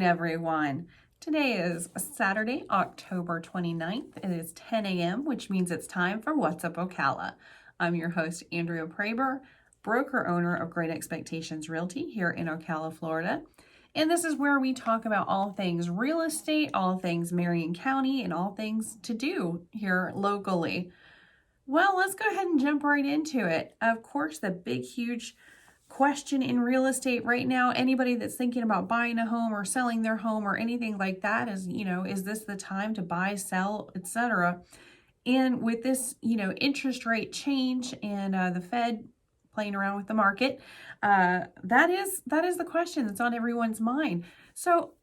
morning, everyone. Today is Saturday, October 29th. It is 10 a.m., which means it's time for What's Up Ocala. I'm your host, Andrea Praber, broker owner of Great Expectations Realty here in Ocala, Florida. And this is where we talk about all things real estate, all things Marion County, and all things to do here locally. Well, let's go ahead and jump right into it. Of course, the big, huge question in real estate right now, anybody that's thinking about buying a home or selling their home or anything like that is, is this the time to buy, sell, etc.? And with this, interest rate change and the Fed playing around with the market, that is the question that's on everyone's mind. So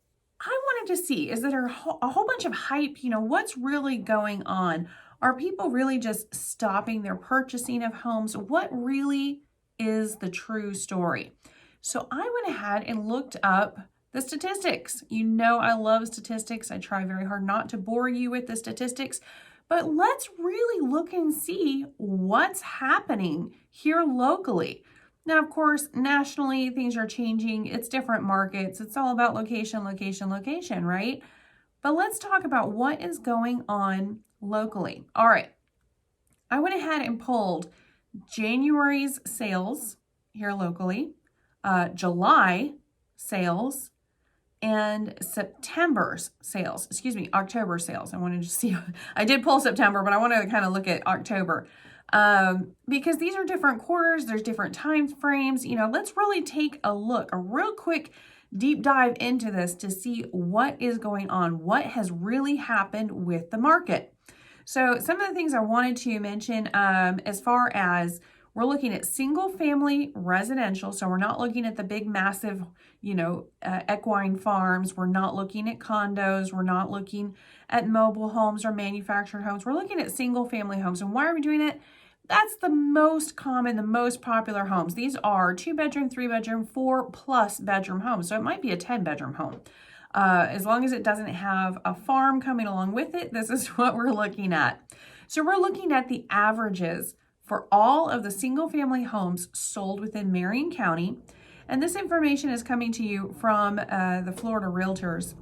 I wanted to see, is there a whole bunch of hype? What's really going on? Are people really just stopping their purchasing of homes? What really is the true story? So I went ahead and looked up the statistics. I love statistics. I try very hard not to bore you with the statistics, but let's really look and see what's happening here locally. Now, of course, nationally, things are changing. It's different markets. It's all about location, location, location, right? But let's talk about what is going on locally. All right. I went ahead and pulled January's sales here locally, July sales, and October's sales. I wanted to see, I did pull September, but I want to kind of look at October because these are different quarters. There's different time frames. Let's really take a look, a real quick deep dive into this to see what is going on, what has really happened with the market. So some of the things I wanted to mention as far as we're looking at single family residential. So we're not looking at the big, massive, equine farms. We're not looking at condos. We're not looking at mobile homes or manufactured homes. We're looking at single family homes. And why are we doing it? That's the most common, the most popular homes. These are 2-bedroom, 3-bedroom, 4+ bedroom homes. So it might be a 10-bedroom home. As long as it doesn't have a farm coming along with it, this is what we're looking at. So we're looking at the averages for all of the single family homes sold within Marion County. And this information is coming to you from the Florida Realtors.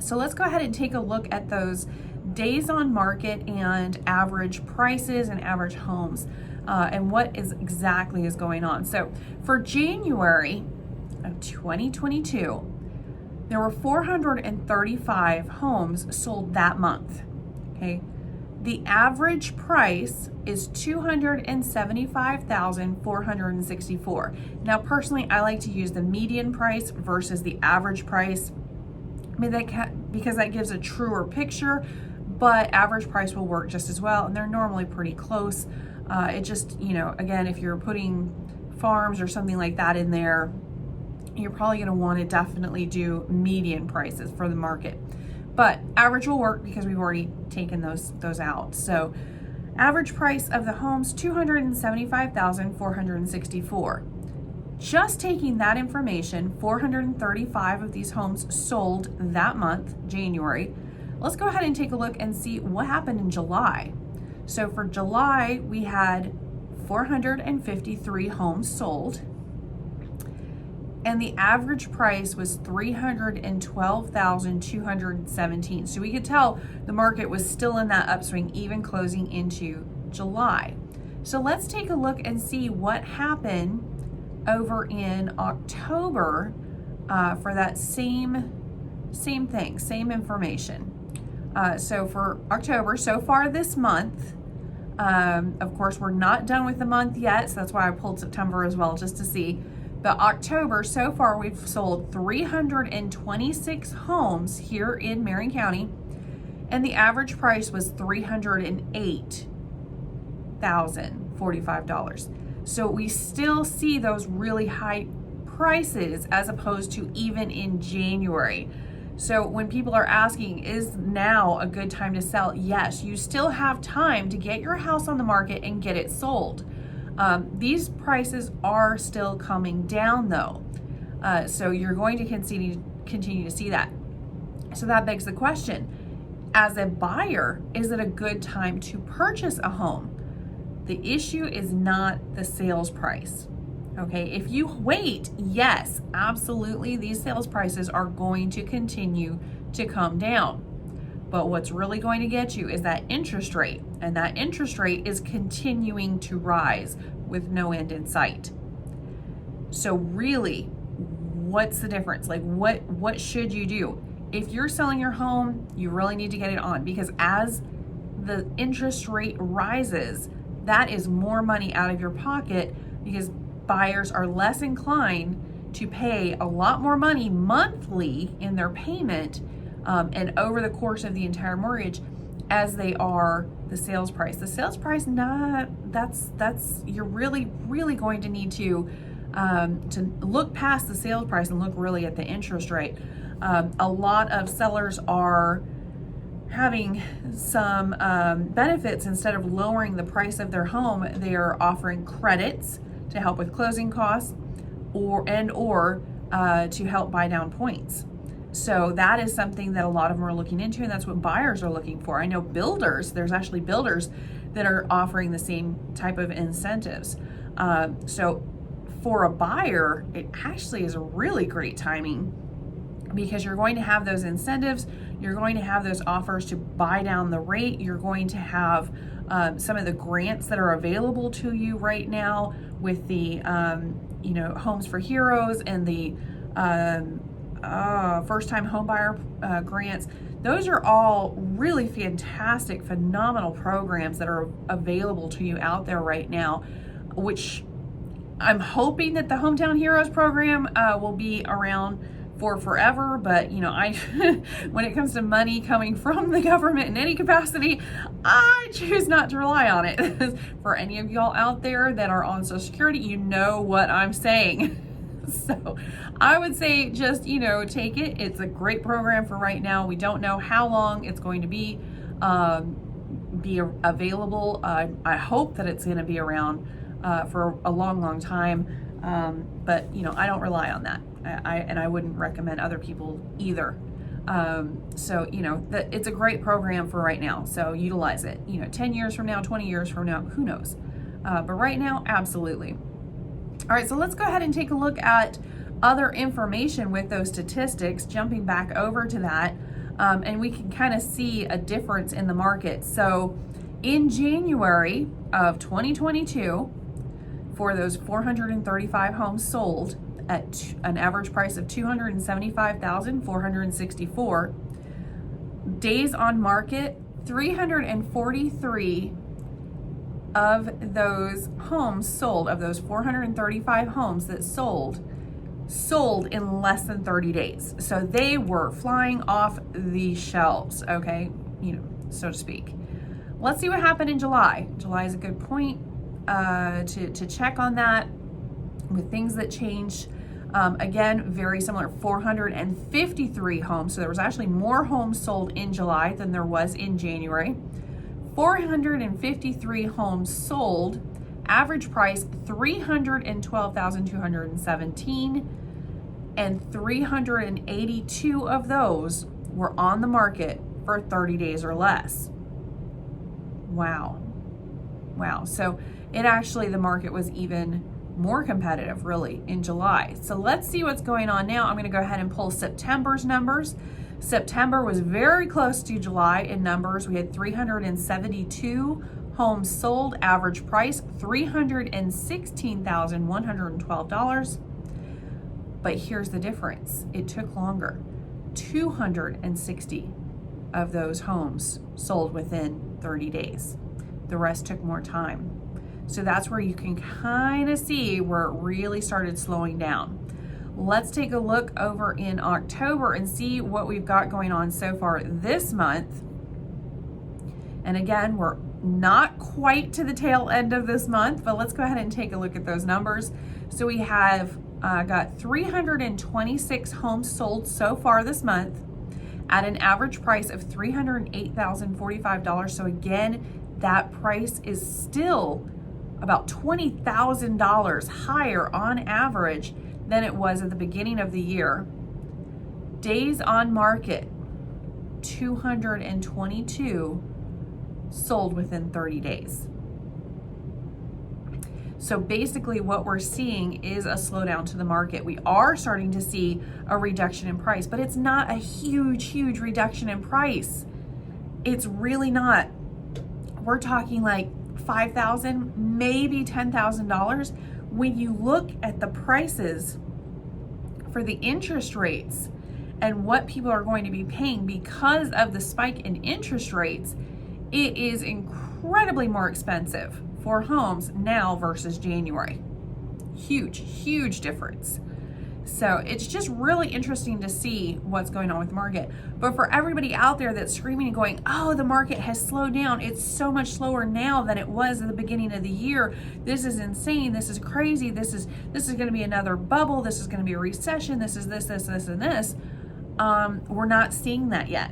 So let's go ahead and take a look at those days on market and average prices and average homes and what exactly is going on. So for January of 2022, there were 435 homes sold that month, okay? The average price is $275,464. Now, personally, I like to use the median price versus the average price. Because that gives a truer picture, but average price will work just as well, and they're normally pretty close. It just, again, if you're putting farms or something like that in there, you're probably going to want to definitely do median prices for the market. But average will work because we've already taken those out. So average price of the homes, $275,464. Just taking that information, 435 of these homes sold that month, January. Let's go ahead and take a look and see what happened in July. So for July, we had 453 homes sold. And the average price was $312,217. So we could tell the market was still in that upswing, even closing into July. So let's take a look and see what happened over in October for that same thing, same information. So for October, so far this month, of course, we're not done with the month yet. So that's why I pulled September as well, just to see. But October, so far, we've sold 326 homes here in Marion County, and the average price was $308,045. So we still see those really high prices as opposed to even in January. So when people are asking, is now a good time to sell? Yes, you still have time to get your house on the market and get it sold. These prices are still coming down though. So you're going to continue to see that. So that begs the question, as a buyer, is it a good time to purchase a home? The issue is not the sales price, Okay, if you wait, yes, absolutely, these sales prices are going to continue to come down. But what's really going to get you is that interest rate, and that interest rate is continuing to rise with no end in sight. So really, what's the difference? Like what should you do? If you're selling your home, you really need to get it on, because as the interest rate rises, that is more money out of your pocket, because buyers are less inclined to pay a lot more money monthly in their payment and over the course of the entire mortgage as they are the sales price. The sales price, that's you're really going to need to look past the sales price and look really at the interest rate. A lot of sellers are having some benefits. Instead of lowering the price of their home, they are offering credits to help with closing costs or to help buy down points. So that is something that a lot of them are looking into, and that's what buyers are looking for. I know there's actually builders that are offering the same type of incentives. So for a buyer, it actually is a really great timing, because you're going to have those incentives, you're going to have those offers to buy down the rate, you're going to have some of the grants that are available to you right now with the Homes for Heroes and the first-time homebuyer grants. Those are all really fantastic, phenomenal programs that are available to you out there right now, which I'm hoping that the Hometown Heroes program will be around for forever. But I when it comes to money coming from the government in any capacity, I choose not to rely on it. For any of y'all out there that are on Social Security, you know what I'm saying. So I would say just take it. It's a great program for right now. We don't know how long it's going to be available. I hope that it's going to be around for a long time, but I don't rely on that. I wouldn't recommend other people either. So it's a great program for right now, so utilize it. 10 years from now, 20 years from now, who knows? But right now, absolutely. All right, so let's go ahead and take a look at other information with those statistics, jumping back over to that, and we can kind of see a difference in the market. So in January of 2022, for those 435 homes sold at an average price of $275,464, days on market, 343 of those homes sold, of those 435 homes that sold in less than 30 days. So they were flying off the shelves, okay, so to speak. Let's see what happened in July. July is a good point to check on that with things that changed. Again, very similar, 453 homes. So there was actually more homes sold in July than there was in January. 453 homes sold, average price $312,217, and 382 of those were on the market for 30 days or less. Wow. So the market was even more competitive really in July. So let's see what's going on now. I'm going to go ahead and pull September's numbers. September was very close to July in numbers. We had 372 homes sold, average price $316,112. But here's the difference. It took longer. 260 of those homes sold within 30 days. The rest took more time. So that's where you can kind of see where it really started slowing down. Let's take a look over in October and see what we've got going on so far this month. And again, we're not quite to the tail end of this month, but let's go ahead and take a look at those numbers. So we have got 326 homes sold so far this month at an average price of $308,045. So again, that price is still about $20,000 higher on average than it was at the beginning of the year. Days on market, 222 sold within 30 days. So basically what we're seeing is a slowdown to the market. We are starting to see a reduction in price, but it's not a huge reduction in price. It's really not. We're talking like $5,000, maybe $10,000. When you look at the prices for the interest rates and what people are going to be paying because of the spike in interest rates, it is incredibly more expensive for homes now versus January. Huge difference. So it's just really interesting to see what's going on with the market. But for everybody out there that's screaming and going, oh, the market has slowed down. It's so much slower now than it was at the beginning of the year. This is insane. This is crazy. This is going to be another bubble. This is going to be a recession. This is this, and this. We're not seeing that yet.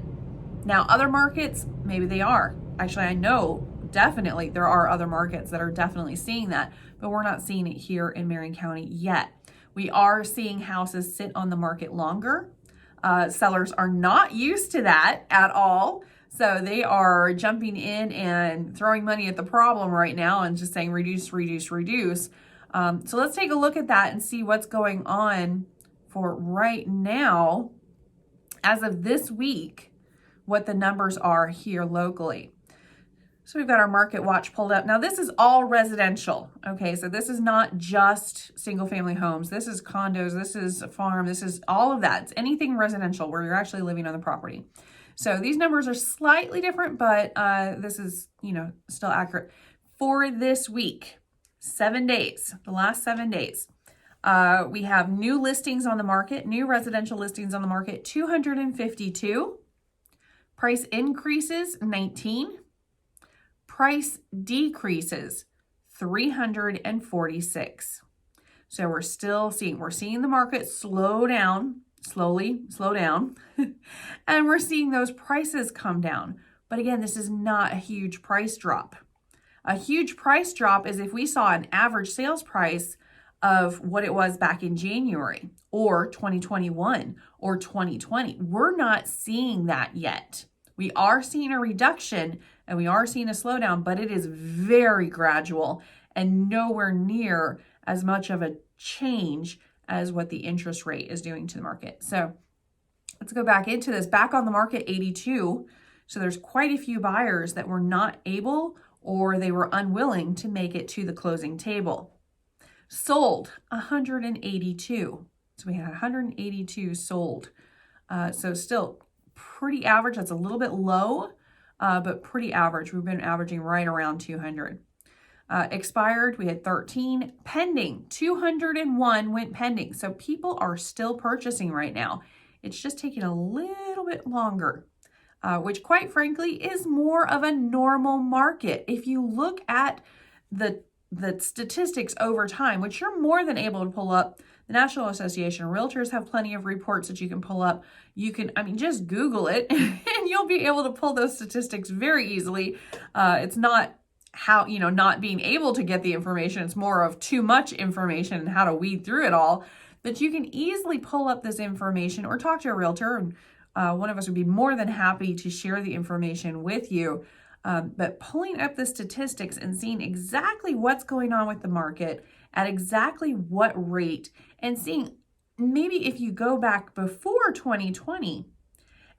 Now, other markets, maybe they are. Actually, I know definitely there are other markets that are definitely seeing that, but we're not seeing it here in Marion County yet. We are seeing houses sit on the market longer. Sellers are not used to that at all. So they are jumping in and throwing money at the problem right now and just saying reduce. So let's take a look at that and see what's going on for right now, as of this week, what the numbers are here locally. So we've got our market watch pulled up. Now this is all residential. Okay, so this is not just single family homes. This is condos, this is a farm, this is all of that. It's anything residential where you're actually living on the property. So these numbers are slightly different, but this is, still accurate. For this week, 7 days, the last 7 days, we have new listings on the market, new residential listings on the market, 252. Price increases, 19. Price decreases, 346. So we're seeing the market slowly slow down, and we're seeing those prices come down. But again, this is not a huge price drop. A huge price drop is if we saw an average sales price of what it was back in January or 2021 or 2020. We're not seeing that yet. We are seeing a reduction and we are seeing a slowdown, but it is very gradual and nowhere near as much of a change as what the interest rate is doing to the market. So let's go back into this. Back on the market, 82. So there's quite a few buyers that were not able or they were unwilling to make it to the closing table. Sold, 182. So we had 182 sold. So still pretty average. That's a little bit low, but pretty average. We've been averaging right around 200. Expired, we had 13. Pending, 201 went pending. So people are still purchasing right now. It's just taking a little bit longer, which quite frankly is more of a normal market. If you look at the statistics over time, which you're more than able to pull up. The National Association of Realtors have plenty of reports that you can pull up. You can, just Google it and you'll be able to pull those statistics very easily. It's not how, not being able to get the information. It's more of too much information and how to weed through it all. But you can easily pull up this information or talk to a realtor. And one of us would be more than happy to share the information with you. But pulling up the statistics and seeing exactly what's going on with the market at exactly what rate, and seeing maybe if you go back before 2020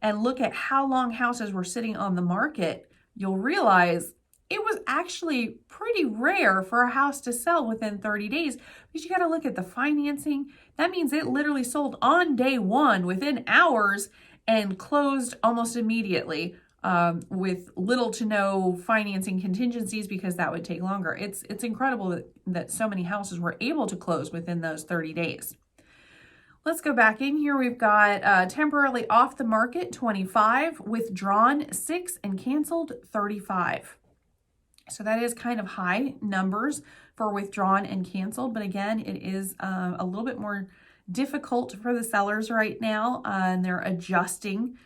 and look at how long houses were sitting on the market, you'll realize it was actually pretty rare for a house to sell within 30 days. Because you got to look at the financing. That means it literally sold on day one within hours and closed almost immediately. With little to no financing contingencies because that would take longer. It's incredible that so many houses were able to close within those 30 days. Let's go back in here. We've got temporarily off the market, 25, withdrawn 6, and canceled 35. So that is kind of high numbers for withdrawn and canceled. But again, it is a little bit more difficult for the sellers right now, and they're adjusting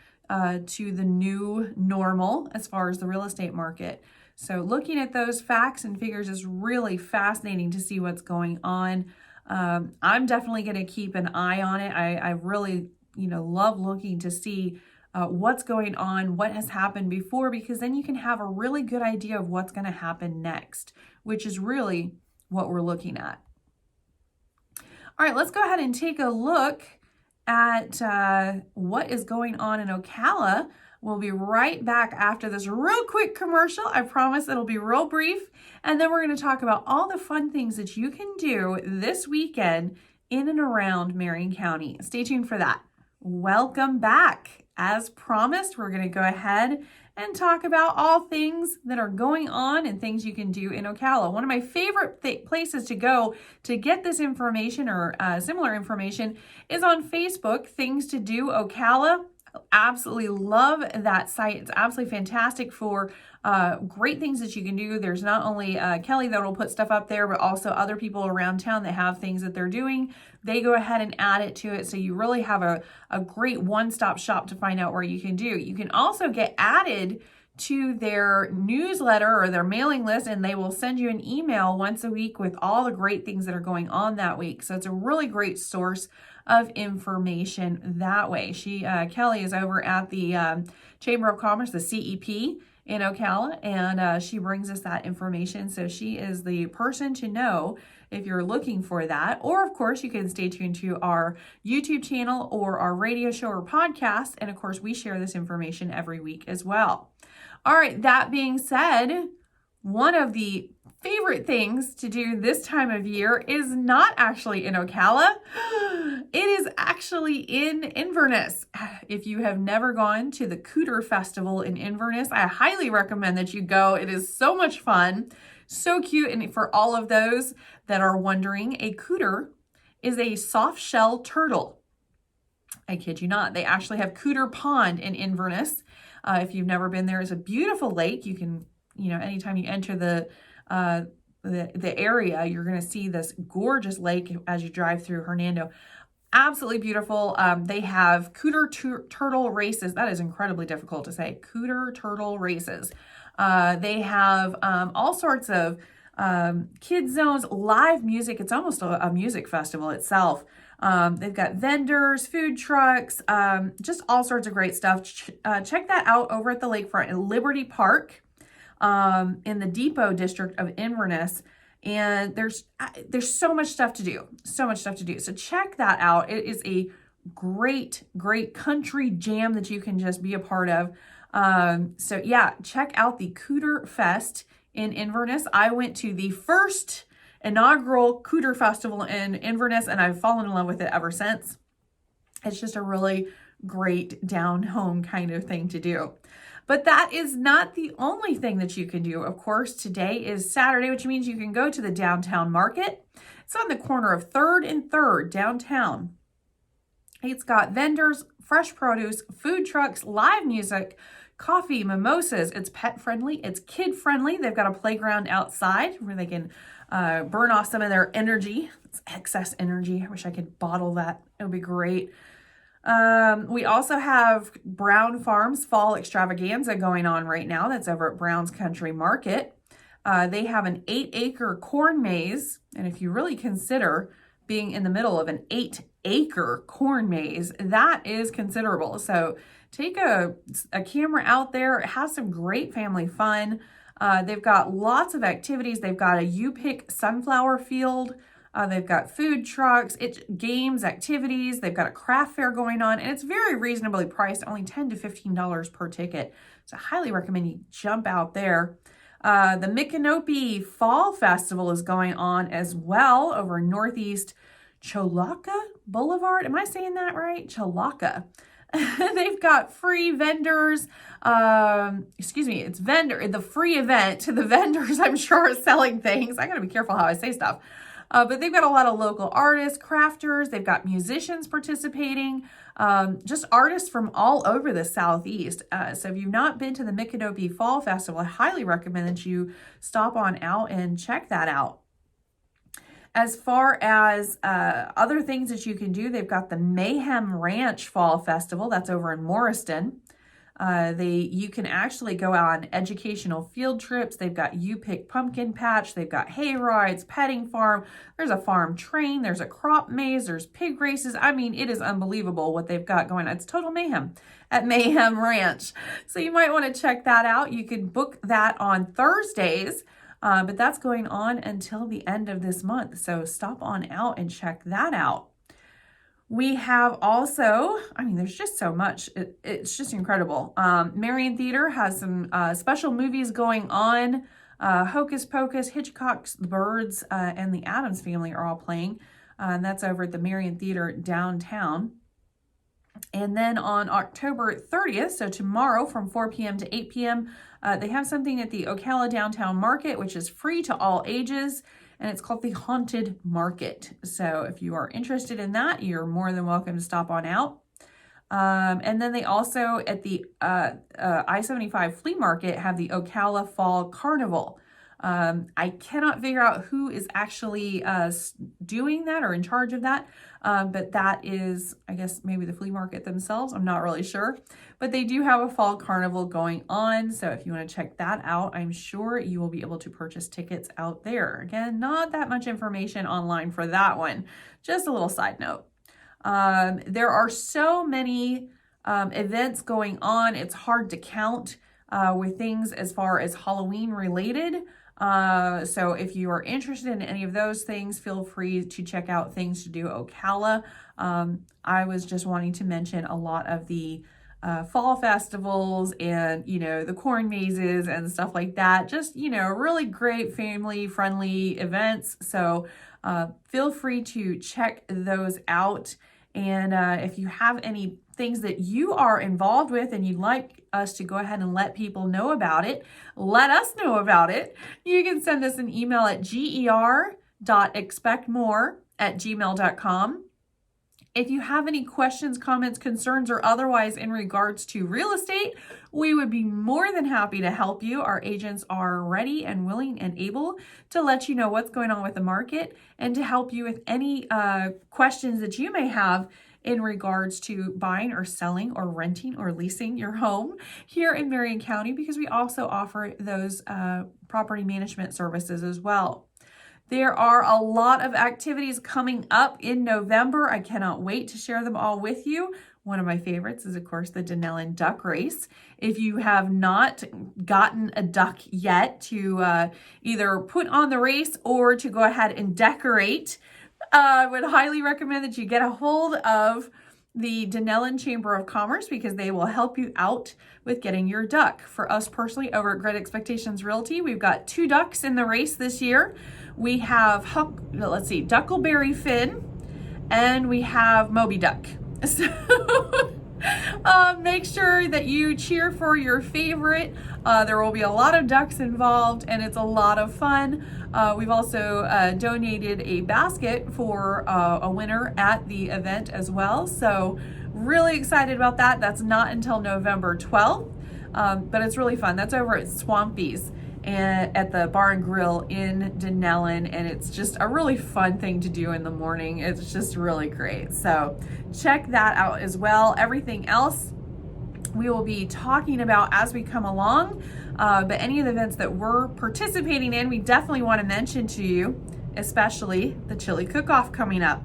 to the new normal as far as the real estate market. So looking at those facts and figures is really fascinating to see what's going on. I'm definitely going to keep an eye on it. I really, love looking to see what's going on, what has happened before, because then you can have a really good idea of what's going to happen next, which is really what we're looking at. All right, let's go ahead and take a look at what is going on in Ocala. We'll be right back after this real quick commercial. I promise it'll be real brief. And then we're going to talk about all the fun things that you can do this weekend in and around Marion County. Stay tuned for that. Welcome back. As promised, we're going to go ahead and talk about all things that are going on and things you can do in Ocala. One of my favorite places to go to get this information or similar information is on Facebook, Things to Do Ocala. Absolutely love that site. It's absolutely fantastic for great things that you can do. There's not only Kelly that will put stuff up there, but also other people around town that have things that they're doing. They go ahead and add it to it. So you really have a great one-stop shop to find out where you can do. You can also get added to their newsletter or their mailing list, and they will send you an email once a week with all the great things that are going on that week. So it's a really great source of information that way. Kelly is over at the Chamber of Commerce, the CEP in Ocala, and she brings us that information. So she is the person to know if you're looking for that. Or of course, you can stay tuned to our YouTube channel or our radio show or podcast. And of course, we share this information every week as well. All right, that being said, one of the favorite things to do this time of year is not actually in Ocala. It is actually in Inverness. If you have never gone to the Cooter Festival in Inverness, I highly recommend that you go. It is so much fun, so cute. And for all of those that are wondering, a cooter is a soft shell turtle. I kid you not. They actually have Cooter Pond in Inverness. If you've never been there, it's a beautiful lake. You can, anytime you enter the area, you're going to see this gorgeous lake as you drive through Hernando. Absolutely beautiful. They have Cooter turtle races. That is incredibly difficult to say. Cooter turtle races. They have all sorts of kids zones, live music. It's almost a music festival itself. They've got vendors, food trucks, just all sorts of great stuff. Check that out over at the lakefront in Liberty Park, in the Depot district of Inverness. And there's so much stuff to do, So check that out. It is a great country jam that you can just be a part of. So yeah, check out the Cooter Fest in Inverness. I went to the first inaugural Cooter Festival in Inverness, and I've fallen in love with it ever since. It's just a really great down home kind of thing to do. But that is not the only thing that you can do. Of course, today is Saturday, which means you can go to the downtown market. It's on the corner of 3rd and 3rd downtown. It's got vendors, fresh produce, food trucks, live music, coffee, mimosas. It's pet friendly. It's kid friendly. They've got a playground outside where they can burn off some of their energy. It's excess energy. I wish I could bottle that. It would be great. We also have Brown Farms Fall Extravaganza going on right now. That's over at Brown's Country Market. They have an 8-acre corn maze. And if you really consider being in the middle of an 8-acre corn maze, that is considerable. So take a camera out there. Have some great family fun. They've got lots of activities. They've got a U-Pick sunflower field. They've got food trucks, games, activities. They've got a craft fair going on, and it's very reasonably priced, only $10 to $15 per ticket. So I highly recommend you jump out there. The Micanopy Fall Festival is going on as well over Northeast Cholaka Boulevard. Am I saying that right? Cholaka. They've got free vendors. It's the free event. The vendors, I'm sure, are selling things. I gotta be careful how I say stuff. But they've got a lot of local artists, crafters. They've got musicians participating, just artists from all over the Southeast. So if you've not been to the Micanopy Fall Festival, I highly recommend that you stop on out and check that out. As far as other things that you can do, they've got the Mayhem Ranch Fall Festival. That's over in Morriston. You can actually go on educational field trips. They've got U-Pick Pumpkin Patch. They've got hay rides, petting farm. There's a farm train. There's a crop maze. There's pig races. I mean, it is unbelievable what they've got going on. It's total mayhem at Mayhem Ranch. So you might want to check that out. You can book that on Thursdays. But that's going on until the end of this month. So stop on out and check that out. We have also, I mean, there's just so much. It's just incredible. Marion Theater has some special movies going on. Hocus Pocus, Hitchcock's The Birds, and the Addams Family are all playing. And that's over at the Marion Theater downtown. And then on October 30th, so tomorrow from 4 p.m. to 8 p.m., they have something at the Ocala Downtown Market, which is free to all ages, and it's called the Haunted Market. So if you are interested in that, you're more than welcome to stop on out. And then they also, at the I-75 Flea Market, have the Ocala Fall Carnival. I cannot figure out who is actually doing that or in charge of that, but that is, I guess, maybe the flea market themselves. I'm not really sure, but they do have a fall carnival going on. So if you want to check that out, I'm sure you will be able to purchase tickets out there. Again, not that much information online for that one. Just a little side note. There are so many events going on. It's hard to count with things as far as Halloween related. So if you are interested in any of those things, feel free to check out Things to Do Ocala. I was just wanting to mention a lot of the fall festivals and, the corn mazes and stuff like that. Just, really great family friendly events. So feel free to check those out. And if you have any things that you are involved with and you'd like us to go ahead and let people know about it, let us know about it. You can send us an email at GER.ExpectMore@gmail.com. If you have any questions, comments, concerns, or otherwise in regards to real estate, we would be more than happy to help you. Our agents are ready and willing and able to let you know what's going on with the market and to help you with any questions that you may have in regards to buying or selling or renting or leasing your home here in Marion County, because we also offer those property management services as well. There are a lot of activities coming up in November. I cannot wait to share them all with you. One of my favorites is, of course, the Denellen Duck Race. If you have not gotten a duck yet to either put on the race or to go ahead and decorate, I would highly recommend that you get a hold of the Denellen Chamber of Commerce, because they will help you out with getting your duck. For us personally, over at Great Expectations Realty, we've got 2 ducks in the race this year. We have, Duckleberry Finn, and we have Moby Duck. So make sure that you cheer for your favorite. There will be a lot of ducks involved, and it's a lot of fun. We've also donated a basket for a winner at the event as well. So really excited about that. That's not until November 12th, but it's really fun. That's over at Swampy's and at the Bar and Grill in Denellen, and it's just a really fun thing to do in the morning. It's just really great. So check that out as well. Everything else we will be talking about as we come along, but any of the events that we're participating in, we definitely want to mention to you, especially the chili cook-off coming up.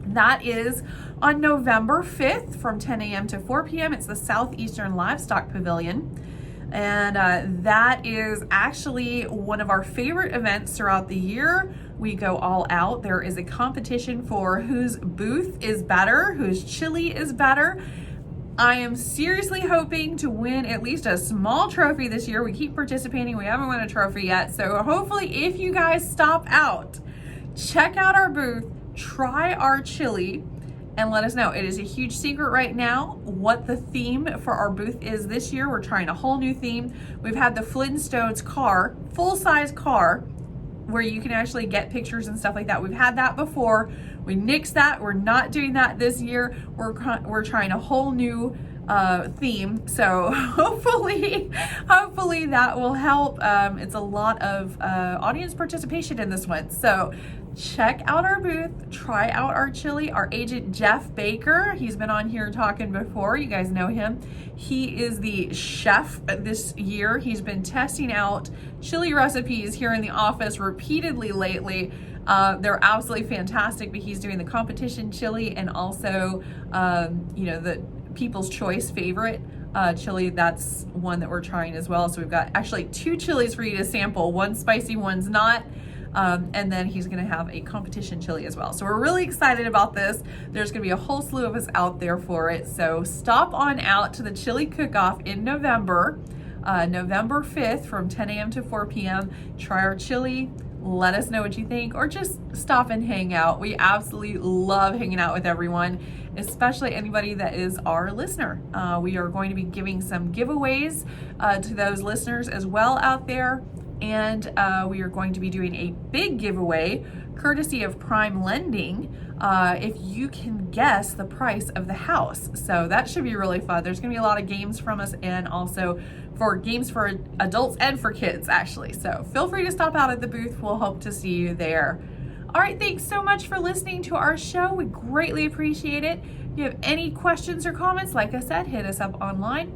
That is on November 5th from 10 a.m. to 4 p.m. It's the Southeastern Livestock Pavilion. And that is actually one of our favorite events throughout the year. We go all out. There is a competition for whose booth is better, whose chili is better. I am seriously hoping to win at least a small trophy this year. We keep participating. We haven't won a trophy yet. So hopefully if you guys stop out, check out our booth, try our chili, and let us know. It is a huge secret right now what the theme for our booth is this year. We're trying a whole new theme. We've had the Flintstones car, full-size car, where you can actually get pictures and stuff like that. We've had that before. We nixed that. We're not doing that this year. We're trying a whole new theme. So hopefully that will help. It's a lot of audience participation in this one. So check out our booth, try out our chili. Our agent Jeff Baker, he's been on here talking before. You guys know him. He is the chef this year. He's been testing out chili recipes here in the office repeatedly lately. They're absolutely fantastic, but he's doing the competition chili and also, the People's Choice favorite chili. That's one that we're trying as well. So we've got actually 2 chilies for you to sample. One's spicy, one's not. And then he's gonna have a competition chili as well. So we're really excited about this. There's gonna be a whole slew of us out there for it. So stop on out to the chili cook-off in November, November 5th from 10 a.m. to 4 p.m. Try our chili. Let us know what you think, or just stop and hang out. We absolutely love hanging out with everyone, especially anybody that is our listener. We are going to be giving some giveaways to those listeners as well out there. And we are going to be doing a big giveaway courtesy of Prime Lending if you can guess the price of the house. So that should be really fun. There's going to be a lot of games from us, and also for games for adults and for kids, actually. So feel free to stop out at the booth. We'll hope to see you there. All right, thanks so much for listening to our show. We greatly appreciate it. If you have any questions or comments, like I said, hit us up online.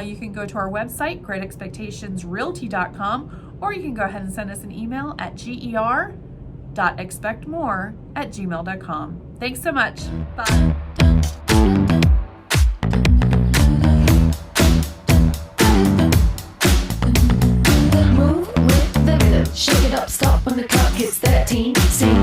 You can go to our website, GreatExpectationsRealty.com, or you can go ahead and send us an email at GER.ExpectMore@gmail.com. Thanks so much. Bye. Move with the rhythm, shake it up, stop when the clock hits 13. Sing